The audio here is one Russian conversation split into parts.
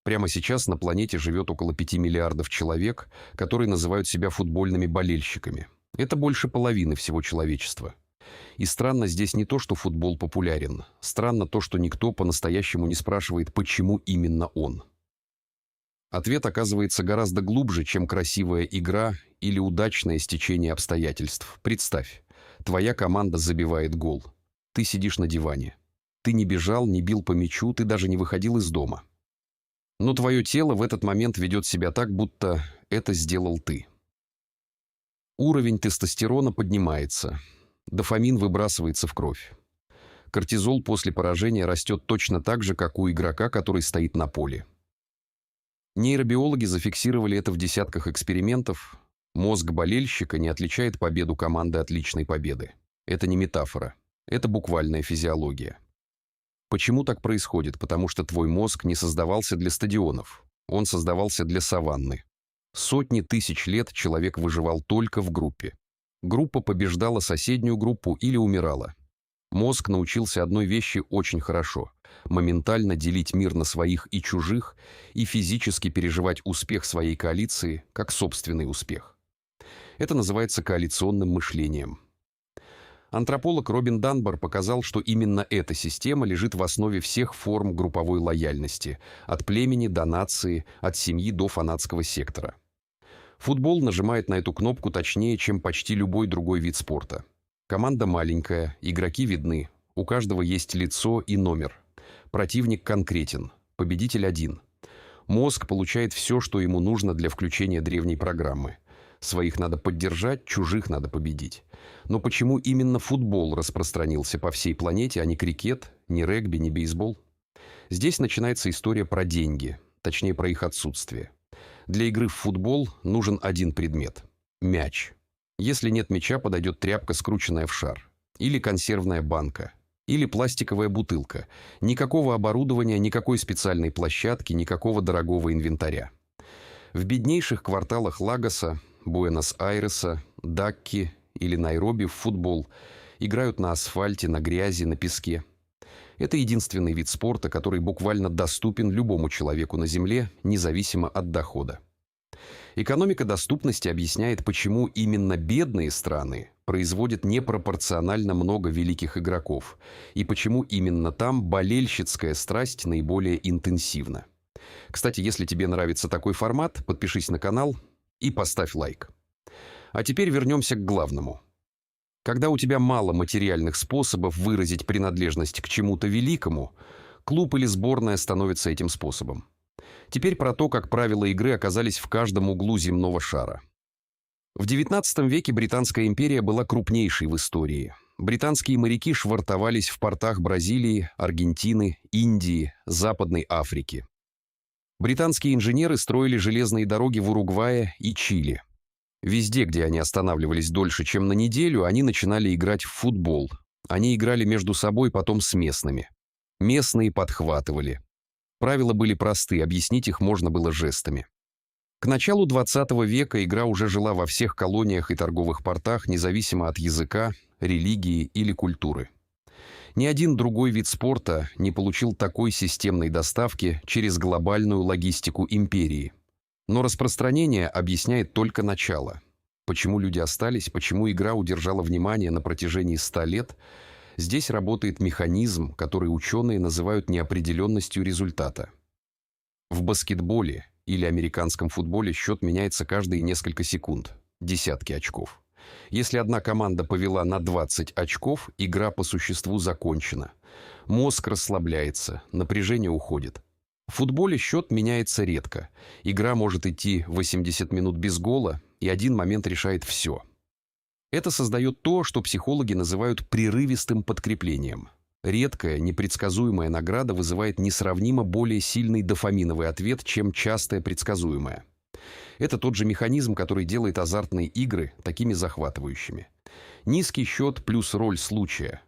Прямо сейчас на планете живет около 5 миллиардов человек, которые называют себя футбольными болельщиками. Это больше половины всего человечества. И странно здесь не то, что футбол популярен. Странно то, что никто по-настоящему не спрашивает, почему именно он. Ответ оказывается гораздо глубже, чем красивая игра или удачное стечение обстоятельств. Представь, твоя команда забивает гол. Ты сидишь на диване. Ты не бежал, не бил по мячу, ты даже не выходил из дома. Но твое тело в этот момент ведет себя так, будто это сделал ты. Уровень тестостерона поднимается. Дофамин выбрасывается в кровь. Кортизол после поражения растет точно так же, как у игрока, который стоит на поле. Нейробиологи зафиксировали это в десятках экспериментов. Мозг болельщика не отличает победу команды от личной победы. Это не метафора. Это буквальная физиология. Почему так происходит? Потому что твой мозг не создавался для стадионов. Он создавался для саванны. Сотни тысяч лет человек выживал только в группе. Группа побеждала соседнюю группу или умирала. Мозг научился одной вещи очень хорошо – моментально делить мир на своих и чужих и физически переживать успех своей коалиции как собственный успех. Это называется коалиционным мышлением. Антрополог Робин Данбар показал, что именно эта система лежит в основе всех форм групповой лояльности – от племени до нации, от семьи до фанатского сектора. Футбол нажимает на эту кнопку точнее, чем почти любой другой вид спорта. Команда маленькая, игроки видны, у каждого есть лицо и номер. Противник конкретен, победитель один. Мозг получает все, что ему нужно для включения древней программы. Своих надо поддержать, чужих надо победить. Но почему именно футбол распространился по всей планете, а не крикет, не регби, не бейсбол? Здесь начинается история про деньги, точнее про их отсутствие. Для игры в футбол нужен один предмет – мяч. Если нет мяча, подойдет тряпка, скрученная в шар. Или консервная банка. Или пластиковая бутылка. Никакого оборудования, никакой специальной площадки, никакого дорогого инвентаря. В беднейших кварталах Лагоса, Буэнос-Айреса, Дакки или Найроби в футбол играют на асфальте, на грязи, на песке. Это единственный вид спорта, который буквально доступен любому человеку на Земле, независимо от дохода. Экономика доступности объясняет, почему именно бедные страны производят непропорционально много великих игроков, и почему именно там болельщицкая страсть наиболее интенсивна. Кстати, если тебе нравится такой формат, подпишись на канал и поставь лайк. А теперь вернемся к главному. Когда у тебя мало материальных способов выразить принадлежность к чему-то великому, клуб или сборная становится этим способом. Теперь про то, как правила игры оказались в каждом углу земного шара. В XIX веке Британская империя была крупнейшей в истории. Британские моряки швартовались в портах Бразилии, Аргентины, Индии, Западной Африки. Британские инженеры строили железные дороги в Уругвае и Чили. Везде, где они останавливались дольше, чем на неделю, они начинали играть в футбол. Они играли между собой, потом с местными. Местные подхватывали. Правила были просты, объяснить их можно было жестами. К началу XX века игра уже жила во всех колониях и торговых портах, независимо от языка, религии или культуры. Ни один другой вид спорта не получил такой системной доставки через глобальную логистику империи. Но распространение объясняет только начало. Почему люди остались, почему игра удержала внимание на протяжении 100 лет – здесь работает механизм, который ученые называют неопределенностью результата. В баскетболе или американском футболе счет меняется каждые несколько секунд, десятки очков. Если одна команда повела на 20 очков, игра по существу закончена. Мозг расслабляется, напряжение уходит. В футболе счет меняется редко. Игра может идти 80 минут без гола, и один момент решает все. Это создает то, что психологи называют прерывистым подкреплением. Редкая, непредсказуемая награда вызывает несравнимо более сильный дофаминовый ответ, чем частая предсказуемая. Это тот же механизм, который делает азартные игры такими захватывающими. Низкий счет плюс роль случая,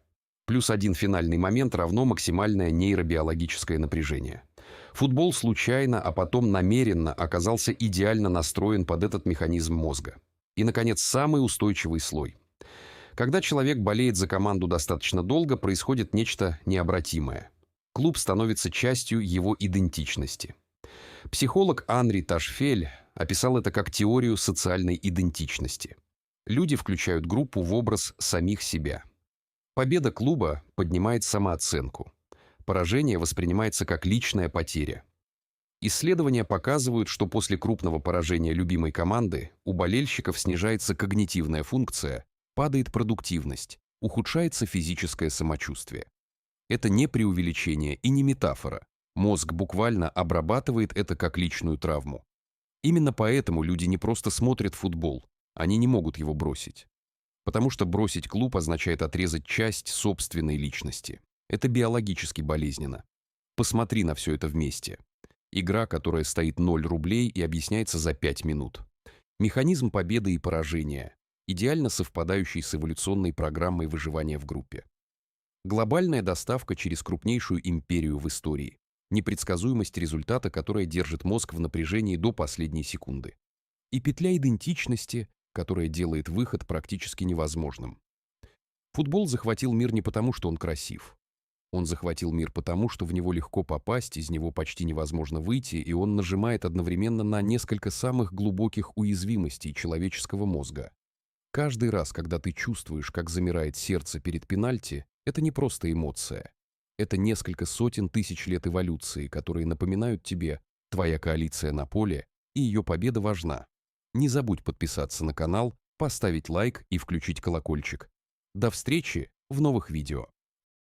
плюс один финальный момент равно максимальное нейробиологическое напряжение. Футбол случайно, а потом намеренно оказался идеально настроен под этот механизм мозга. И, наконец, самый устойчивый слой. Когда человек болеет за команду достаточно долго, происходит нечто необратимое. Клуб становится частью его идентичности. Психолог Анри Ташфель описал это как теорию социальной идентичности. Люди включают группу в образ самих себя. Победа клуба поднимает самооценку. Поражение воспринимается как личная потеря. Исследования показывают, что после крупного поражения любимой команды у болельщиков снижается когнитивная функция, падает продуктивность, ухудшается физическое самочувствие. Это не преувеличение и не метафора. Мозг буквально обрабатывает это как личную травму. Именно поэтому люди не просто смотрят футбол, они не могут его бросить. Потому что бросить клуб означает отрезать часть собственной личности. Это биологически болезненно. Посмотри на все это вместе. Игра, которая стоит 0 рублей и объясняется за 5 минут. Механизм победы и поражения, идеально совпадающий с эволюционной программой выживания в группе. Глобальная доставка через крупнейшую империю в истории. Непредсказуемость результата, которая держит мозг в напряжении до последней секунды. И петля идентичности, которая делает выход практически невозможным. Футбол захватил мир не потому, что он красив. Он захватил мир потому, что в него легко попасть, из него почти невозможно выйти, и он нажимает одновременно на несколько самых глубоких уязвимостей человеческого мозга. Каждый раз, когда ты чувствуешь, как замирает сердце перед пенальти, это не просто эмоция. Это несколько сотен тысяч лет эволюции, которые напоминают тебе: твоя коалиция на поле, и ее победа важна. Не забудь подписаться на канал, поставить лайк и включить колокольчик. До встречи в новых видео.